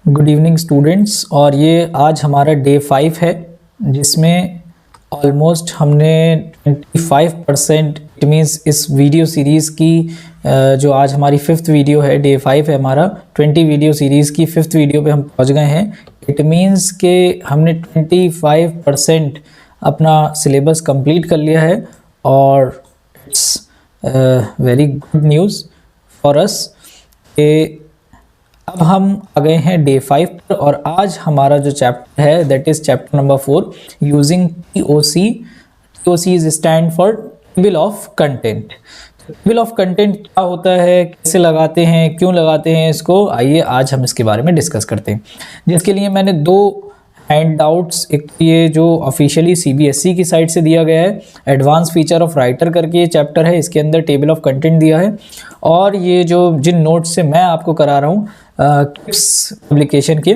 Good evening students. और ये आज हमारा डे 5 है जिसमें ऑलमोस्ट हमने 25% इट मीन्स इस वीडियो सीरीज़ की जो आज हमारी 5th वीडियो है, डे 5 है हमारा 20 वीडियो सीरीज़ की 5th वीडियो पे हम पहुंच गए हैं। इट मीन्स के हमने 25% अपना सिलेबस कंप्लीट कर लिया है और it's very good news for us. अब हम आ गए हैं डे 5 पर और आज हमारा जो चैप्टर है that is chapter number 4 using TOC। TOC is stand for table of content. Table of content क्या होता है, कैसे लगाते हैं, क्यों लगाते हैं इसको, आइए आज हम इसके बारे में डिस्कस करते हैं। जिसके लिए मैंने दो हैंडआउट्स, एक ये जो ऑफिशियली CBSE की साइट से दिया गया है, एडवांस फीचर ऑफ राइटर करके ये चैप्टर है, इसके अंदर टेबल ऑफ कंटेंट दिया है। और ये जो जिन नोट्स से मैं आपको करा रहा हूँ किप्स पब्लिकेशन के,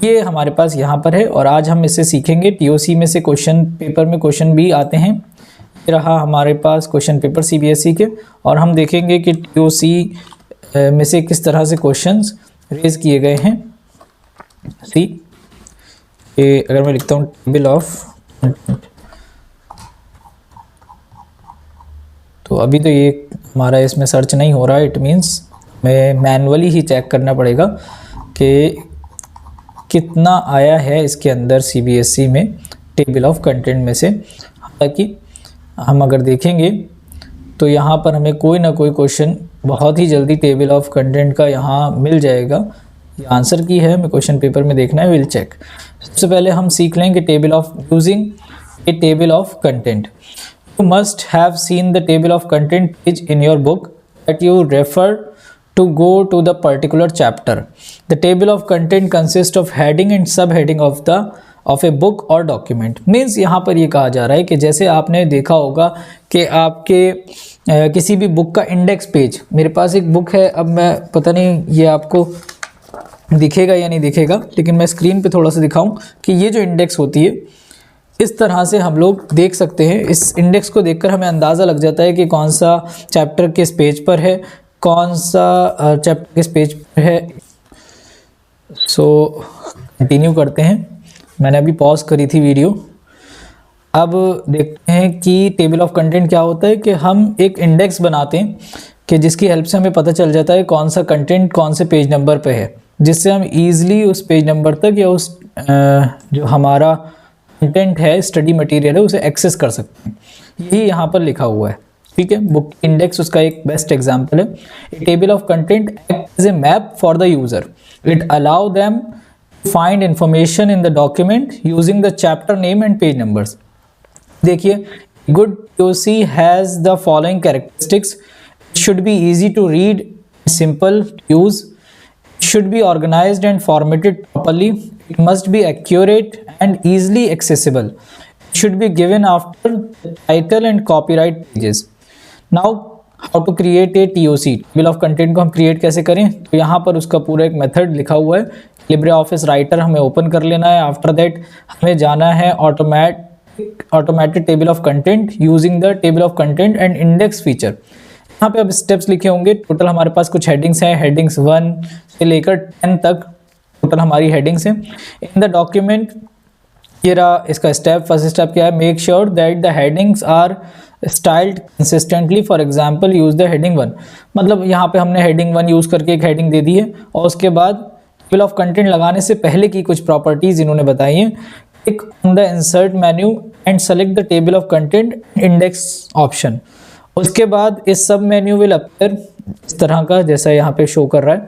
ये हमारे पास यहाँ पर है और आज हम इसे सीखेंगे। TOC में से क्वेश्चन पेपर में क्वेश्चन भी आते हैं। ये रहा हमारे पास क्वेश्चन पेपर CBSE के और हम देखेंगे कि TOC में से किस तरह से क्वेश्चंस रेज किए गए हैं। सी अगर मैं लिखता हूँ टेबल ऑफ कंटेंट, तो अभी तो ये हमारा इसमें सर्च नहीं हो रहा है, इट मीन्स मैं मैनुअली ही चेक करना पड़ेगा कि कितना आया है इसके अंदर CBSE में टेबल ऑफ कंटेंट में से। हालांकि हम अगर देखेंगे तो यहाँ पर हमें कोई ना कोई क्वेश्चन बहुत ही जल्दी टेबल ऑफ कंटेंट का यहाँ मिल जाएगा। ये आंसर की है, हमें क्वेश्चन पेपर में देखना है, विल चेक। सबसे पहले हम सीख लेंगे table of using A table of content. You must have seen the table of content page in your book that you refer to go to the particular chapter. The table of content consists of heading and subheading of a book or document. Means यहाँ पर ये कहा जा रहा है कि जैसे आपने देखा होगा कि आपके किसी भी बुक का इंडेक्स पेज, मेरे पास एक बुक है, अब मैं पता नहीं ये आपको दिखेगा या नहीं दिखेगा, लेकिन मैं स्क्रीन पे थोड़ा सा दिखाऊं कि ये जो इंडेक्स होती है इस तरह से हम लोग देख सकते हैं। इस इंडेक्स को देखकर हमें अंदाज़ा लग जाता है कि कौन सा चैप्टर किस पेज पर है, कौन सा चैप्टर किस पेज पर है। सो कंटिन्यू करते हैं, मैंने अभी पॉज करी थी वीडियो। अब देखते हैं कि टेबल ऑफ कंटेंट क्या होता है कि हम एक इंडेक्स बनाते हैं कि जिसकी हेल्प से हमें पता चल जाता है कौन सा कंटेंट कौन से पेज नंबर पे है, जिससे हम ईज़िली उस पेज नंबर तक या उस जो हमारा कंटेंट है, स्टडी मटेरियल है, उसे एक्सेस कर सकते हैं। यही यहाँ पर लिखा हुआ है, ठीक है। बुक इंडेक्स उसका एक बेस्ट एग्जांपल है। A table of content act as a map for the user. It allow them to find information in the document using the chapter name and page numbers. देखिए, good TOC has the following characteristics. It should be easy to read, simple use, should be organized and formatted properly. It must be accurate and easily accessible. It should be given after the title and copyright pages. Now, how to create a TOC? Table of content को हम create कैसे करें? तो यहाँ पर उसका पूरा एक मेथड लिखा हुआ है। LibreOffice राइटर हमें ओपन कर लेना है। आफ्टर दैट हमें जाना है automated table of content using the table of content and index feature. यहाँ पे अब स्टेप्स लिखे होंगे। टोटल हमारे पास कुछ हेडिंग्स हैं, हेडिंग्स 1 से लेकर 10 तक टोटल हमारी हेडिंग्स हैं इन द डॉक्यूमेंट। ये रहा इसका स्टेप। फर्स्ट स्टेप क्या है, make sure that the headings are styled consistently. For example use the heading 1, मतलब यहाँ पे हमने हेडिंग 1 यूज़ करके एक हेडिंग दे दी है और उसके बाद टेबल ऑफ कंटेंट लगाने से पहले की कुछ प्रॉपर्टीज इन्होंने बताई हैं। Click on the insert menu and select the table of content index option. उसके बाद इस सब मेन्यू विल अपीयर इस तरह का, जैसा यहाँ पे शो कर रहा है,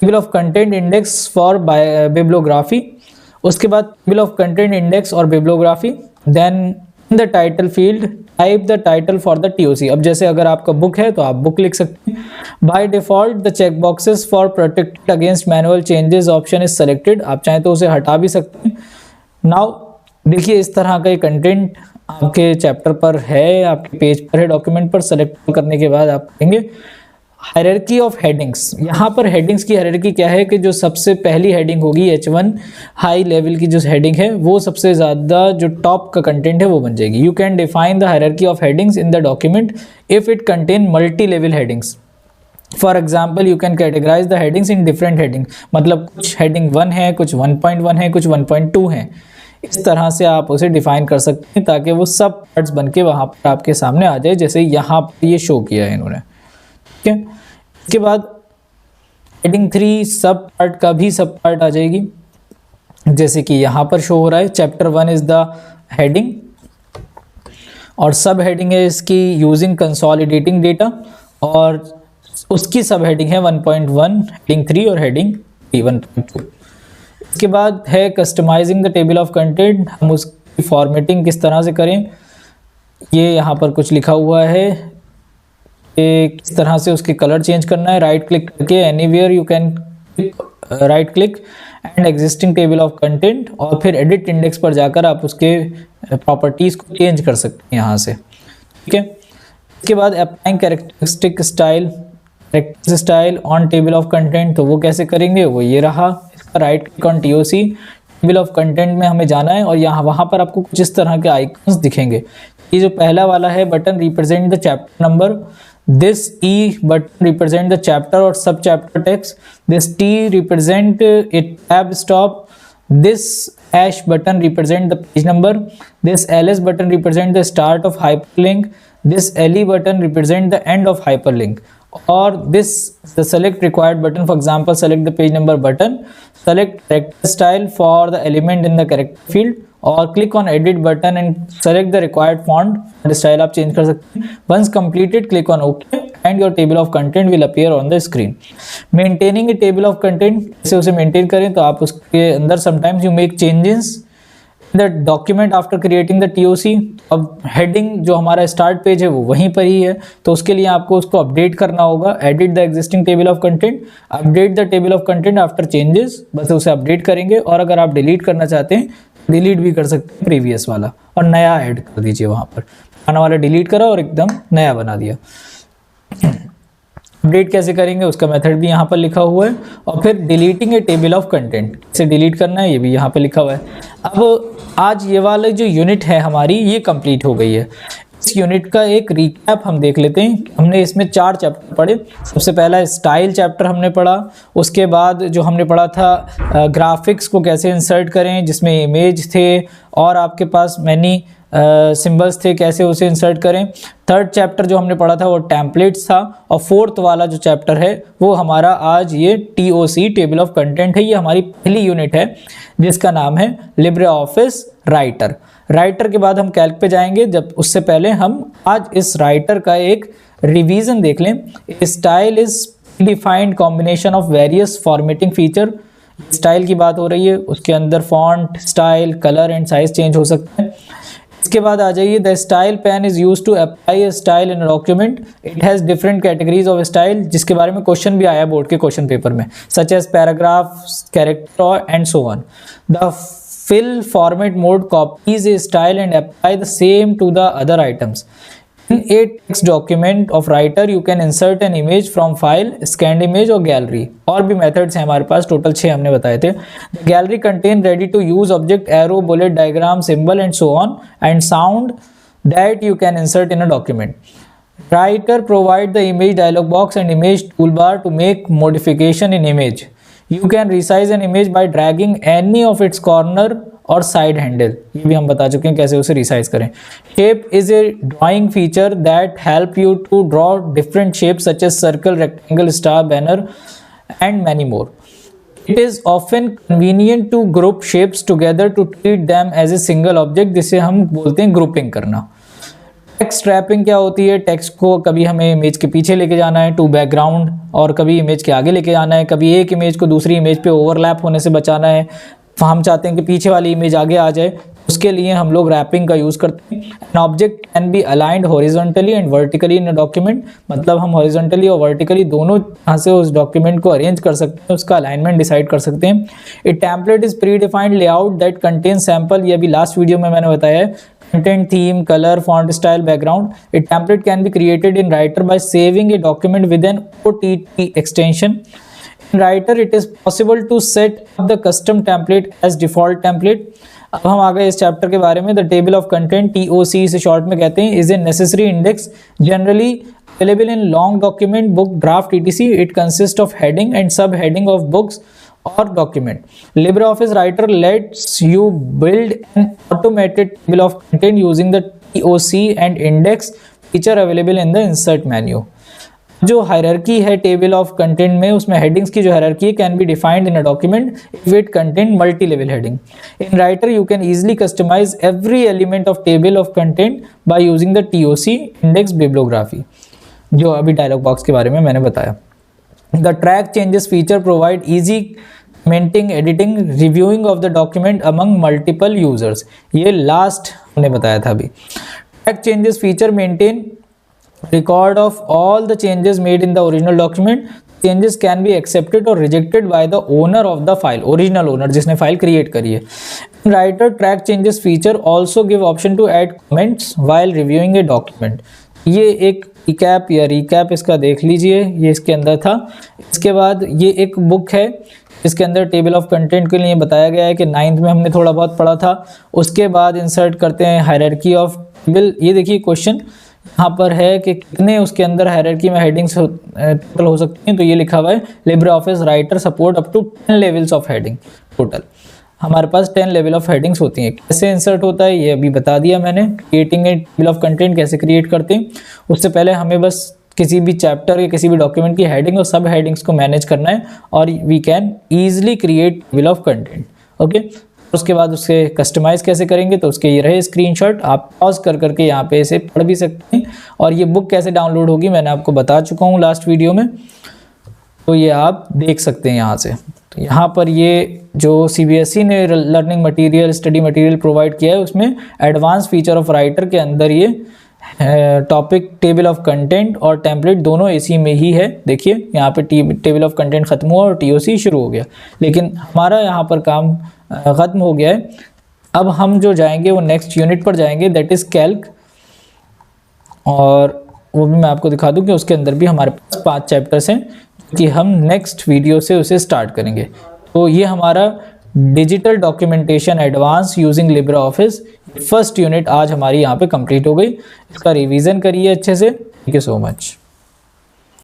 table of content index for bibliography. उसके बाद टेबल ऑफ कंटेंट इंडेक्स और bibliography. Then in the title field type the title for the TOC। अब जैसे अगर आपका बुक है तो आप बुक लिख सकते हैं। By default the check boxes for protected against manual changes option is selected. आप चाहें तो उसे हटा भी सकते हैं। नाउ देखिए, इस तरह का एक कंटेंट आपके चैप्टर पर है, आपके पेज पर है, डॉक्यूमेंट पर। सेलेक्ट करने के बाद आप करेंगे हायरार्की ऑफ हेडिंग्स। यहाँ पर हेडिंग्स की हायरार्की क्या है कि जो सबसे पहली हेडिंग होगी H1 हाई लेवल की जो हेडिंग है वो सबसे ज़्यादा जो टॉप का कंटेंट है वो बन जाएगी। You can define the hierarchy of headings in the document if it contain multi level headings. For example you can categorise the headings in different heading, मतलब कुछ हेडिंग 1 है, कुछ 1.1 है, कुछ 1.2 है। इस तरह से आप उसे डिफाइन कर सकते हैं ताकि वो सब पार्ट्स बन के वहाँ पर आपके सामने आ जाए, जैसे यहाँ पर ये शो किया है इन्होंने। ठीक है, इसके बाद हेडिंग 3 सब पार्ट का भी सब पार्ट आ जाएगी, जैसे कि यहाँ पर शो हो रहा है। चैप्टर 1 इज द हेडिंग और सब हेडिंग है इसकी यूजिंग कंसोलिडेटिंग डेटा, और उसकी सब हेडिंग है 1.1, हेडिंग 3 और हेडिंग 1.2। इसके बाद है customising the table of content, हम उसकी फॉर्मेटिंग किस तरह से करें, ये यहाँ पर कुछ लिखा हुआ है कि किस तरह से उसके कलर चेंज करना है। राइट क्लिक करके anywhere you can write click and existing table of content, और फिर एडिट इंडेक्स पर जाकर आप उसके प्रॉपर्टीज़ को चेंज कर सकते हैं यहाँ से। ठीक है, इसके बाद applying characteristic style on table of content, तो वो कैसे करेंगे, वो ये रहा। इसका right click on TOC, table of content में हमें जाना है और यहाँ वहाँ पर आपको कुछ इस तरह के आइकन्स दिखेंगे। ये जो पहला वाला है button represent the chapter number, this E button represent the chapter or sub chapter text, this T represent a tab stop, this hash button represent the page number, this LS button represent the start of hyperlink, this LE button represent the end of hyperlink, or this the select required button, for example select the page number button, select character style for the element in the character field, और click on edit button and select the required font style आप change कर सकते हैं। Once completed click on okay and your table of content will appear on the screen. Maintaining a table of content, जैसे उसे maintain करें तो आप उसके अंदर sometimes you make changes the document after creating the TOC. अब heading जो हमारा स्टार्ट पेज है वो वहीं पर ही है, तो उसके लिए आपको उसको अपडेट करना होगा। Edit the existing table of content, update the table of content after changes, बस उसे अपडेट करेंगे। और अगर आप डिलीट करना चाहते हैं डिलीट भी कर सकते हैं प्रीवियस वाला और नया ऐड कर दीजिए, वहाँ पर पुराना वाला डिलीट करा और एकदम नया बना दिया। अपडेट कैसे करेंगे उसका मेथड भी यहाँ पर लिखा हुआ है। और फिर deleting A table of content, कैसे डिलीट करना है ये भी यहाँ पर लिखा हुआ है। अब आज ये वाला जो यूनिट है हमारी ये कंप्लीट हो गई है। इस यूनिट का एक रिकैप हम देख लेते हैं। हमने इसमें 4 चैप्टर पढ़े। सबसे पहला स्टाइल चैप्टर हमने पढ़ा, उसके बाद जो हमने पढ़ा था ग्राफिक्स को कैसे इंसर्ट करें जिसमें इमेज थे और आपके पास मैनी सिंबल्स थे, कैसे उसे इंसर्ट करें। थर्ड चैप्टर जो हमने पढ़ा था वो टेम्पलेट्स था, और फोर्थ वाला जो चैप्टर है वो हमारा आज ये टीओसी टेबल ऑफ कंटेंट है। ये हमारी पहली यूनिट है जिसका नाम है लिब्रे ऑफिस राइटर। राइटर के बाद हम कैल्क पे जाएंगे, जब उससे पहले हम आज इस राइटर का एक रिवीजन देख लें। Style is defined combination of various formatting feature. Style की बात हो रही है, उसके अंदर font, style, colour and size change हो सकते हैं। इसके बाद आ जाइए, the style pane is use to apply a style in a document. It has different categories of style, जिसके बारे में क्वेश्चन भी आया बोर्ड के क्वेश्चन पेपर में, such as paragraph, character and so on. The fill format mode copies a style and apply the same to the other items. In a text document of writer you can insert an image from file, scanned image और gallery। और भी methods हैं हमारे पास, total 6 हमने बताए थे। The gallery contain ready to use object, arrow, bullet, diagram, symbol and so on, and sound that you can insert in a document. Writer provide the image dialog box and image toolbar to make modification in image. You can resize an image by dragging any of its corner or side handle। ये भी हम बता चुके हैं कैसे उसे resize करें। Shape is a drawing feature that help you to draw different shapes such as circle, rectangle, star, banner and many more. It is often convenient to group shapes together to treat them as a single object, जिसे हम बोलते हैं grouping करना। Text wrapping क्या होती है, text को कभी हमें इमेज के पीछे लेके जाना है टू बैकग्राउंड, और कभी इमेज के आगे लेके जाना है, कभी एक इमेज को दूसरी इमेज पे ओवरलैप होने से बचाना है। हम चाहते हैं कि पीछे वाली इमेज आगे आ जाए, उसके लिए हम लोग रैपिंग का यूज़ करते हैं। An object can be aligned horizontally and vertically in a document, मतलब हम हॉरिजॉन्टली और वर्टिकली दोनों तरह से उस डॉक्यूमेंट को अरेंज कर सकते हैं, उसका अलाइनमेंट डिसाइड कर सकते हैं। A template is predefined layout that contain sample, ये भी लास्ट वीडियो में मैंने बताया है। Content, theme, color, font style, background. A template can be created in Writer by saving a document with an OTT extension. In Writer, it is possible to set up the custom template as default template. अब हम आ गए इस chapter के बारे में। The table of content, TOC से short में कहते हैं, is a necessary index generally Available in long document, book, draft, etc. It consists of heading and subheading of books or document. LibreOffice Writer lets you build an automated table of content using the TOC and index feature available in the insert menu. जो hierarchy है table of content में, उसमें headings की जो hierarchy है can be defined in a document if it contain multi level heading. In Writer you can easily customize every element of table of content by using the TOC index bibliography, जो अभी dialog box के बारे में मैंने बताया. The track changes feature provide easy commenting, editing, reviewing of the document among multiple users. ये last हमने बताया था अभी. Track changes feature maintain record of all the changes made in the original document. Changes can be accepted or rejected by the owner of the file, original owner जिसने file create करी है. Writer track changes feature also give option to add comments while reviewing a document. ये एक recap या recap इसका देख लीजिए, ये इसके अंदर था. इसके बाद ये एक बुक है, इसके अंदर टेबल ऑफ कंटेंट के लिए बताया गया है कि 9th में हमने थोड़ा बहुत पढ़ा था. उसके बाद इंसर्ट करते हैं हायरार्की ऑफ टेबल. ये देखिए क्वेश्चन यहाँ पर है कि कितने उसके अंदर हायरार्की में हेडिंग्स टोटल हो सकती हैं. तो ये लिखा हुआ है LibreOffice Writer support up to 10 levels of heading. Total हमारे पास 10 लेवल ऑफ हेडिंग्स होती हैं. कैसे इंसर्ट होता है ये अभी बता दिया मैंने. Creating a table of content कैसे क्रिएट करते हैं, उससे पहले हमें बस किसी भी चैप्टर या किसी भी डॉक्यूमेंट की हेडिंग और सब हेडिंग्स को मैनेज करना है और we can easily create table of content. Okay, उसके बाद उसके कस्टमाइज़ कैसे करेंगे, तो उसके ये रहे स्क्रीनशॉट. आप पॉज कर करके यहाँ पे इसे पढ़ भी सकते हैं. और ये बुक कैसे डाउनलोड होगी मैंने आपको बता चुका हूँ लास्ट वीडियो में, तो ये आप देख सकते हैं यहाँ से. तो यहाँ पर ये जो CBSE ने learning material, study material provide किया है, उसमें एडवांस फीचर ऑफ राइटर के अंदर ये टॉपिक, टेबल ऑफ कंटेंट और टेम्पलेट दोनों इसी में ही है. देखिए यहाँ पे टेबल ऑफ कंटेंट ख़त्म हुआ और TOC शुरू हो गया, लेकिन हमारा यहाँ पर काम ख़त्म हो गया है. अब हम जो जाएंगे वो नेक्स्ट यूनिट पर जाएंगे, दैट इज़ कैल्क. और वो भी मैं आपको दिखा दूं कि उसके अंदर भी हमारे पास 5 चैप्टर्स हैं कि हम नेक्स्ट वीडियो से उसे स्टार्ट करेंगे. तो ये हमारा digital documentation advance using LibreOffice first unit आज हमारी यहाँ पे कंप्लीट हो गई. इसका रिवीजन करिए अच्छे से. Thank you so much.